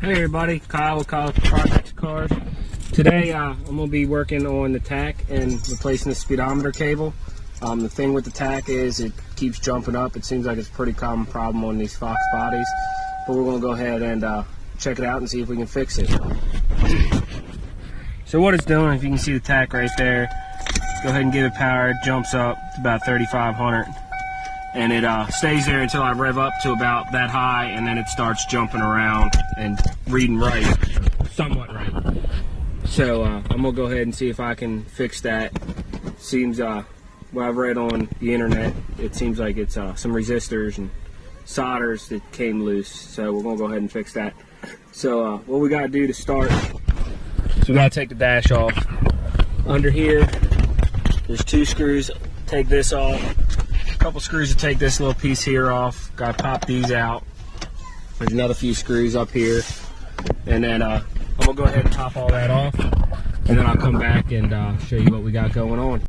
Hey everybody, Kyle with Kyle Project Cars. Today I'm going to be working on the Tach and replacing the speedometer cable. The thing with the Tach is it keeps jumping up. It seems like it's a pretty common problem on these Fox bodies, but we're going to go ahead and check it out and see if we can fix it. So what it's doing, if you can see the Tach right there, go ahead and give it power. It jumps up to about 3,500. And it stays there until I rev up to about that high, and then it starts jumping around and reading right, somewhat right. So I'm gonna go ahead and see if I can fix that. Seems what I've read on the internet, it seems like it's some resistors and solders that came loose. So we're gonna go ahead and fix that. So what we gotta do to start, so we gotta take the dash off. Under here, there's 2 screws. Take this off. Couple screws to take this little piece here off. Gotta pop these out. There's another few screws up here, and then I'm gonna go ahead and pop all that off, and then I'll come back and show you what we got going on.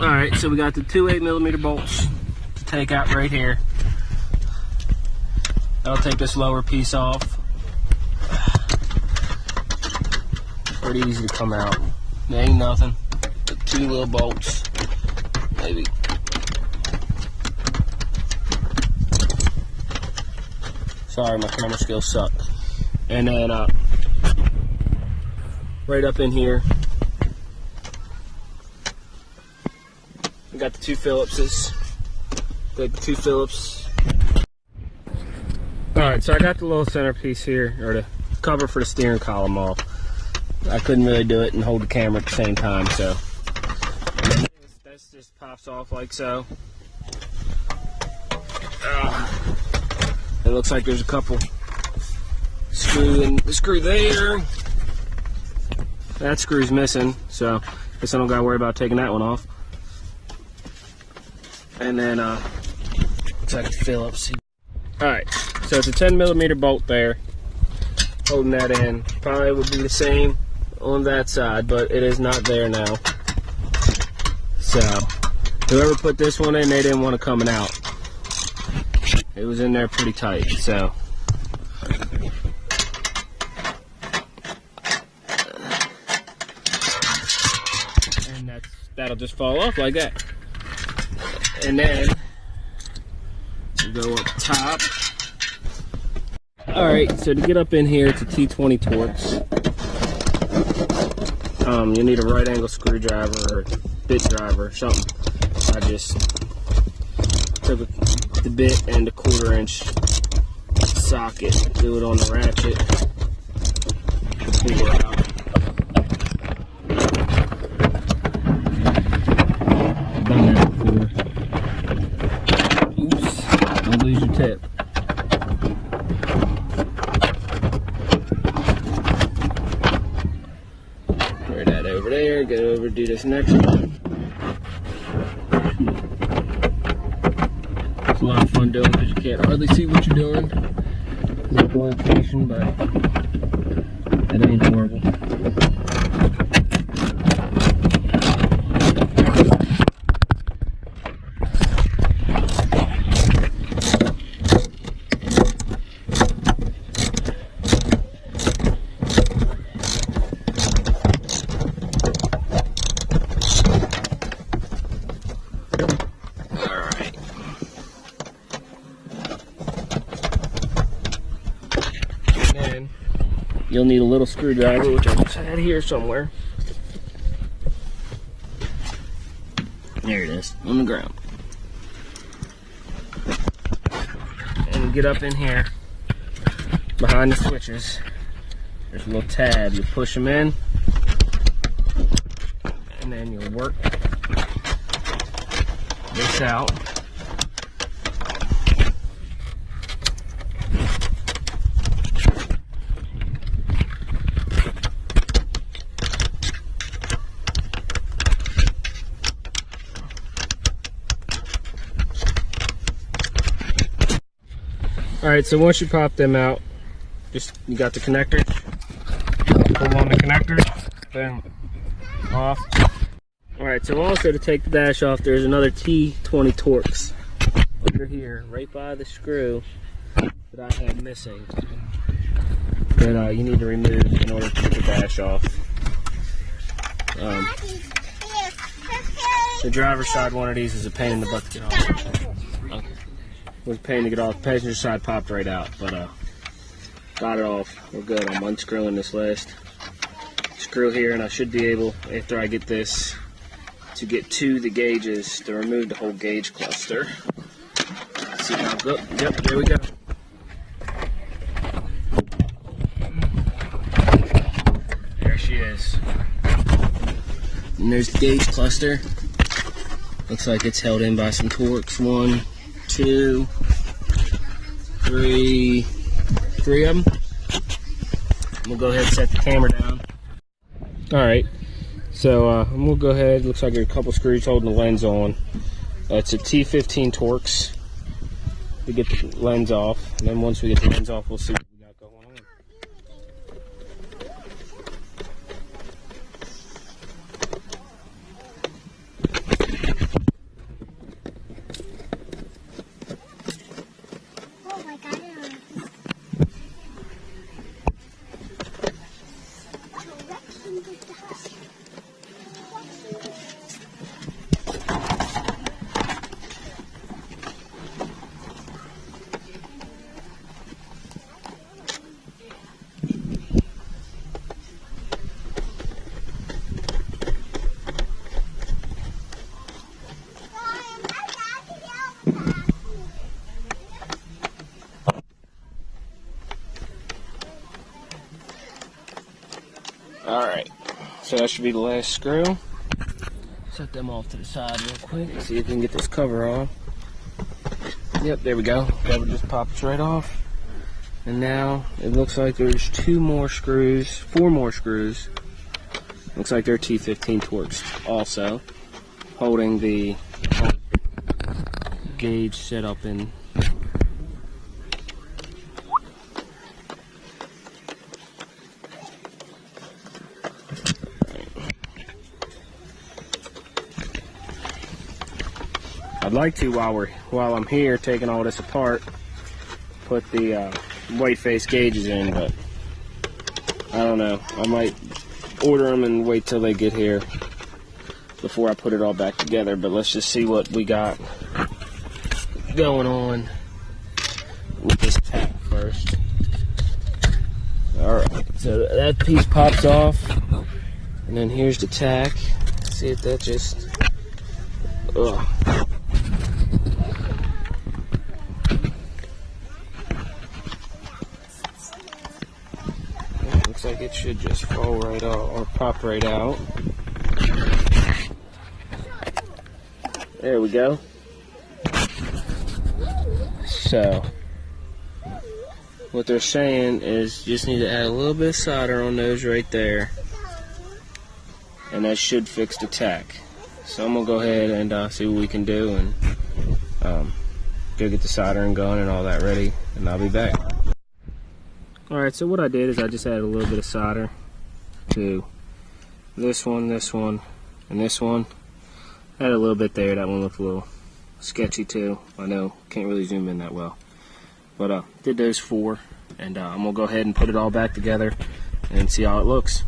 All right, so we got the 2 8mm bolts to take out right here. I'll take this lower piece off. Pretty easy to come out. There ain't nothing. The 2 little bolts, maybe. Sorry, my camera skills suck. And then right up in here, we got the 2 Phillipses. Take the 2 Phillips. Alright, so I got the little centerpiece here, or the cover for the steering column off. I couldn't really do it and hold the camera at the same time, so. This just pops off like so. It looks like there's a couple screw there. That screw's missing, so I guess I don't gotta worry about taking that one off. And then looks like a Phillips. Alright, so it's a 10mm bolt there, holding that in. Probably would be the same on that side, but it is not there now. So whoever put this one in, they didn't want it coming out. It was in there pretty tight, so. And that'll just fall off like that. And then we go up top. Alright, so to get up in here, it's a T20 Torx. You need a right angle screwdriver or bit driver or something. I just took the bit and a 1/4 inch socket, do it on the ratchet, pull it out. I've done that before. Oops, don't lose your tip. Throw that over there, go over, do this next one. A lot of fun doing because you can't hardly see what you're doing. There's orientation, but that ain't horrible. You'll need a little screwdriver, which I just had here somewhere. There it is, on the ground. And get up in here, behind the switches. There's a little tab, you push them in, and then you'll work this out. Alright, so once you pop them out, you got the connector, pull on the connector, then off. Alright, so also to take the dash off, there's another T20 Torx under here, right by the screw that I had missing. that you need to remove in order to get the dash off. The driver's side one of these is a pain in the butt to get off. It was a pain to get off. The passenger side popped right out, but got it off. We're good. I'm unscrewing this last screw here, and I should be able, after I get this, to get to the gauges to remove the whole gauge cluster. Let's see how good. Yep, there we go. There she is. And there's the gauge cluster. Looks like it's held in by some Torx. 1, 2, 3 of them. We'll go ahead and set the camera down. Alright, so we'll go ahead. Looks like there are a couple screws holding the lens on. It's a T15 Torx to get the lens off. And then once we get the lens off, we'll see what we got going on. Alright, so that should be the last screw. Set them off to the side real quick. See if we can get this cover off. Yep, there we go. Cover just pops right off. And now it looks like there's 4 more screws. Looks like they're T15 Torx also, holding the gauge set up in. I'd like to, while I'm here taking all this apart, put the white face gauges in, but I don't know. I might order them and wait till they get here before I put it all back together. But let's just see what we got going on with this tack first. Alright, so that piece pops off, and then here's the tack. See if that just... Ugh. Looks like it should just fall right out, or pop right out. There we go. So, what they're saying is just need to add a little bit of solder on those right there, and that should fix the tack. So I'm gonna go ahead and see what we can do, and go get the soldering gun and all that ready, and I'll be back. Alright, so what I did is I just added a little bit of solder to this one, and this one. Added a little bit there. That one looked a little sketchy too. I know, can't really zoom in that well. But did those 4, and I'm gonna go ahead and put it all back together and see how it looks.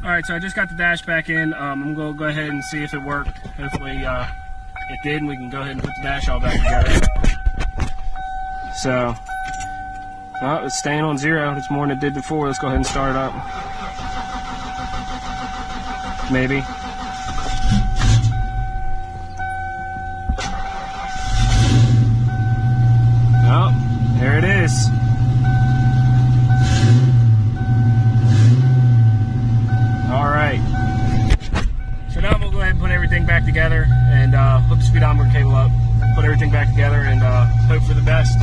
Alright, so I just got the dash back in. I'm gonna go ahead and see if it worked. Hopefully it did, and we can go ahead and put the dash all back together. So, it's staying on 0. It's more than it did before. Let's go ahead and start it up. Maybe. Oh, there it is. Alright. So now I'm going to go ahead and put everything back together and hook the speedometer cable up, put everything back together, and hope for the best.